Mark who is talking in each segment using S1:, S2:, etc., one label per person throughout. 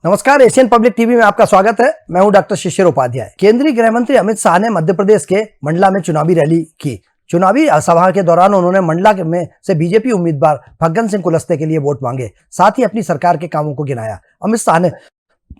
S1: नमस्कार, Asian public TV में आपका स्वागत है। मैं हूं डॉक्टर शिशिर उपाध्याय। केंद्रीय गृह मंत्री अमित शाह ने मध्य प्रदेश के मंडला में चुनावी रैली की। चुनावी सभा के दौरान उन्होंने मंडला में से बीजेपी उम्मीदवार फग्गन सिंह कुलस्ते के लिए वोट मांगे, साथ ही अपनी सरकार के कामों को गिनाया। अमित शाह ने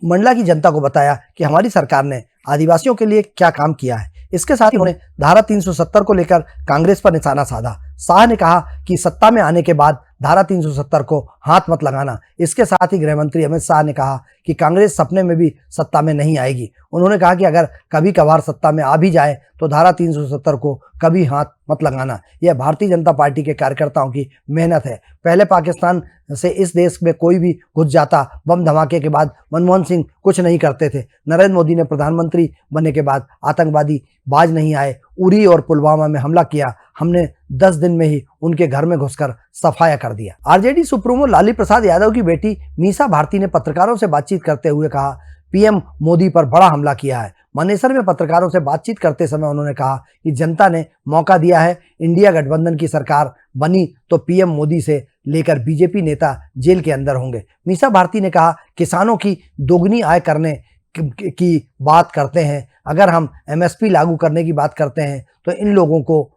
S1: मंडला की जनता को बताया कि हमारी सरकार ने आदिवासियों के लिए क्या काम किया है। इसके साथ ही उन्होंने धारा 370 को लेकर कांग्रेस पर निशाना साधा। शाह ने कहा कि सत्ता में आने के बाद धारा 370 को हाथ मत लगाना। इसके साथ ही गृह मंत्री अमित शाह ने कहा कि कांग्रेस सपने में भी सत्ता में नहीं आएगी। उन्होंने कहा कि अगर कभी कभार सत्ता में आ भी जाए तो धारा 370 को कभी हाथ मत लगाना। यह भारतीय जनता पार्टी के कार्यकर्ताओं की मेहनत है। पहले पाकिस्तान से इस देश में कोई भी घुस जाता, बम धमाके के बाद मनमोहन सिंह कुछ नहीं करते थे। नरेंद्र मोदी ने प्रधानमंत्री बनने के बाद आतंकवादी बाज नहीं आए। उरी और पुलवामा में हमला किया, हमने 10 दिन में ही उनके घर में घुसकर सफाया कर दिया। आरजेडी सुप्रीमो लालू प्रसाद यादव की बेटी मीसा भारती ने पत्रकारों से बातचीत करते हुए कहा, पीएम मोदी पर बड़ा हमला किया है। मानेसर में पत्रकारों से बातचीत करते समय उन्होंने कहा कि जनता ने मौका दिया है। इंडिया गठबंधन की सरकार बनी तो पीएम मोदी से लेकर बीजेपी नेता जेल के अंदर होंगे। मीसा भारती ने कहा, किसानों की दोगुनी आय करने की बात करते हैं, अगर हम एमएसपी लागू करने की बात करते हैं तो इन लोगों को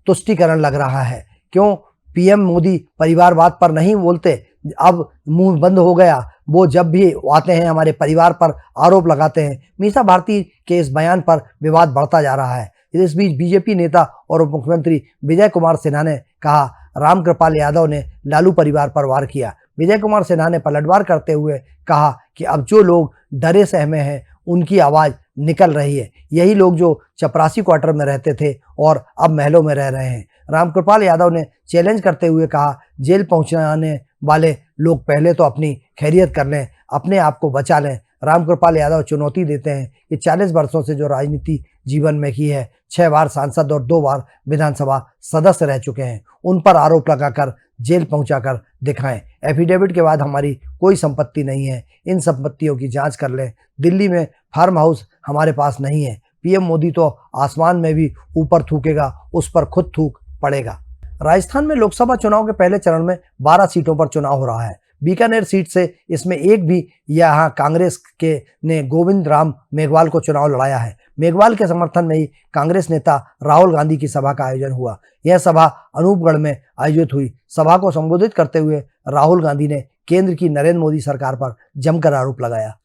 S1: तुष्टीकरण लग रहा है। क्यों पीएम मोदी परिवारवाद पर नहीं बोलते? अब मुंह बंद हो गया। वो जब भी आते हैं हमारे परिवार पर आरोप लगाते हैं। मीसा भारती के इस बयान पर विवाद बढ़ता जा रहा है। इस बीच बीजेपी नेता और उप मुख्यमंत्री विजय कुमार सिन्हा ने कहा, रामकृपाल यादव ने लालू परिवार पर वार किया। विजय कुमार सिन्हा ने पलटवार करते हुए कहा कि अब जो लोग डरे सहमे हैं उनकी आवाज़ निकल रही है। यही लोग जो चपरासी क्वार्टर में रहते थे और अब महलों में रह रहे हैं। रामकृपाल यादव ने चैलेंज करते हुए कहा, जेल पहुंचाने वाले लोग पहले तो अपनी खैरियत कर लें, अपने आप को बचा लें। रामकृपाल यादव चुनौती देते हैं कि 40 वर्षों से जो राजनीति जीवन में की है, 6 बार सांसद और 2 बार विधानसभा सदस्य रह चुके हैं, उन पर आरोप लगाकर जेल पहुंचाकर दिखाएं। एफिडेविट के बाद हमारी कोई संपत्ति नहीं है, इन संपत्तियों की जांच कर लें। दिल्ली में फार्म हाउस हमारे पास नहीं है। पीएम मोदी तो आसमान में भी ऊपर थूकेगा, उस पर खुद थूक पड़ेगा। राजस्थान में लोकसभा चुनाव के पहले चरण में 12 सीटों पर चुनाव हो रहा है। बीकानेर सीट से इसमें एक भी यहाँ कांग्रेस के ने गोविंद राम मेघवाल को चुनाव लड़ाया है। मेघवाल के समर्थन में ही कांग्रेस नेता राहुल गांधी की सभा का आयोजन हुआ। यह सभा अनूपगढ़ में आयोजित हुई। सभा को संबोधित करते हुए राहुल गांधी ने केंद्र की नरेंद्र मोदी सरकार पर जमकर आरोप लगाया।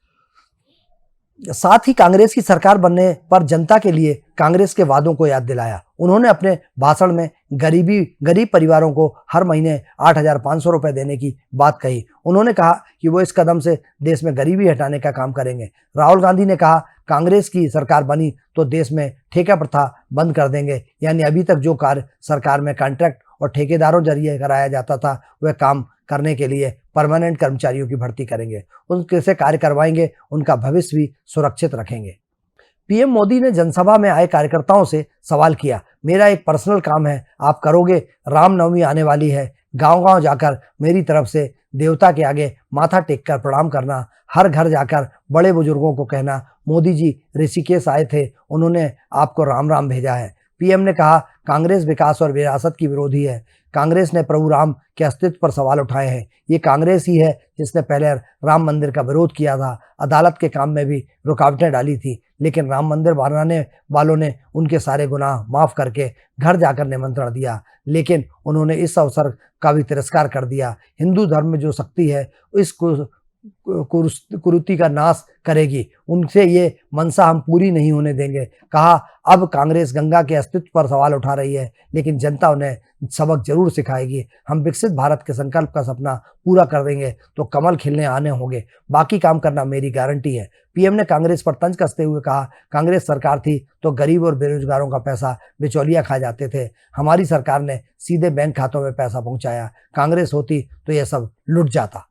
S1: साथ ही कांग्रेस की सरकार बनने पर जनता के लिए कांग्रेस के वादों को याद दिलाया। उन्होंने अपने भाषण में गरीब परिवारों को हर महीने 8,500 रुपए देने की बात कही। उन्होंने कहा कि वो इस कदम से देश में गरीबी हटाने का काम करेंगे। राहुल गांधी ने कहा, कांग्रेस की सरकार बनी तो देश में ठेका प्रथा बंद कर देंगे, यानी अभी तक जो कार्य सरकार में कॉन्ट्रैक्ट और ठेकेदारों जरिए कराया जाता था वह काम करने के लिए परमानेंट कर्मचारियों की भर्ती करेंगे, उनके से कार्य करवाएंगे, उनका भविष्य भी सुरक्षित रखेंगे। पीएम मोदी ने जनसभा में आए कार्यकर्ताओं से सवाल किया, मेरा एक पर्सनल काम है, आप करोगे? रामनवमी आने वाली है, गांव-गांव जाकर मेरी तरफ से देवता के आगे माथा टेककर प्रणाम करना, हर घर जाकर बड़े बुजुर्गों को कहना, मोदी जी ऋषिकेश आए थे, उन्होंने आपको राम राम भेजा है। पीएम ने कहा, कांग्रेस विकास और विरासत की विरोधी है। कांग्रेस ने प्रभु राम के अस्तित्व पर सवाल उठाए हैं। ये कांग्रेस ही है जिसने पहले राम मंदिर का विरोध किया था, अदालत के काम में भी रुकावटें डाली थी, लेकिन राम मंदिर बनाने वालों ने उनके सारे गुनाह माफ करके घर जाकर निमंत्रण दिया, लेकिन उन्होंने इस अवसर का भी तिरस्कार कर दिया। हिंदू धर्म में जो शक्ति है इस कुरीति का नाश करेगी, उनसे ये मंशा हम पूरी नहीं होने देंगे। कहा, अब कांग्रेस गंगा के अस्तित्व पर सवाल उठा रही है, लेकिन जनता उन्हें सबक जरूर सिखाएगी। हम विकसित भारत के संकल्प का सपना पूरा कर देंगे तो कमल खिलने आने होंगे, बाकी काम करना मेरी गारंटी है। पीएम ने कांग्रेस पर तंज कसते हुए कहा, कांग्रेस सरकार थी तो गरीब और बेरोजगारों का पैसा बिचौलिया खा जाते थे, हमारी सरकार ने सीधे बैंक खातों में पैसा पहुंचाया। कांग्रेस होती तो यह सब लुट जाता।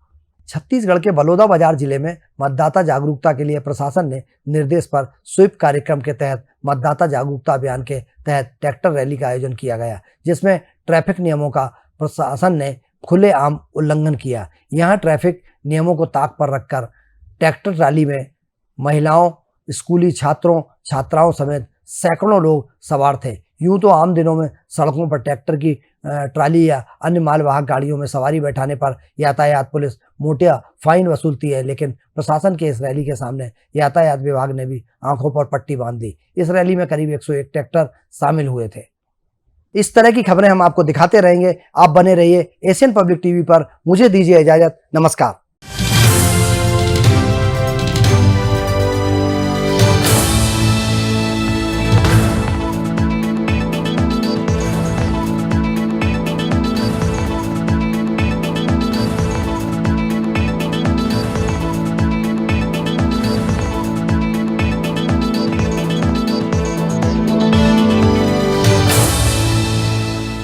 S1: छत्तीसगढ़ के बलौदाबाजार जिले में मतदाता जागरूकता के लिए प्रशासन ने निर्देश पर स्वीप कार्यक्रम के तहत मतदाता जागरूकता अभियान के तहत ट्रैक्टर रैली का आयोजन किया गया, जिसमें ट्रैफिक नियमों का प्रशासन ने खुलेआम उल्लंघन किया। यहां ट्रैफिक नियमों को ताक पर रखकर ट्रैक्टर रैली में महिलाओं, स्कूली छात्रों, छात्राओं समेत सैकड़ों लोग सवार थे। यूं तो आम दिनों में सड़कों पर ट्रैक्टर की ट्राली या अन्य मालवाहक गाड़ियों में सवारी बैठाने पर यातायात पुलिस मोटा फाइन वसूलती है, लेकिन प्रशासन के इस रैली के सामने यातायात विभाग ने भी आंखों पर पट्टी बांध दी। इस रैली में करीब 101 ट्रैक्टर शामिल हुए थे। इस तरह की खबरें हम आपको दिखाते रहेंगे। आप बने रहिए एशियन पब्लिक टीवी पर। मुझे दीजिए इजाजत। नमस्कार।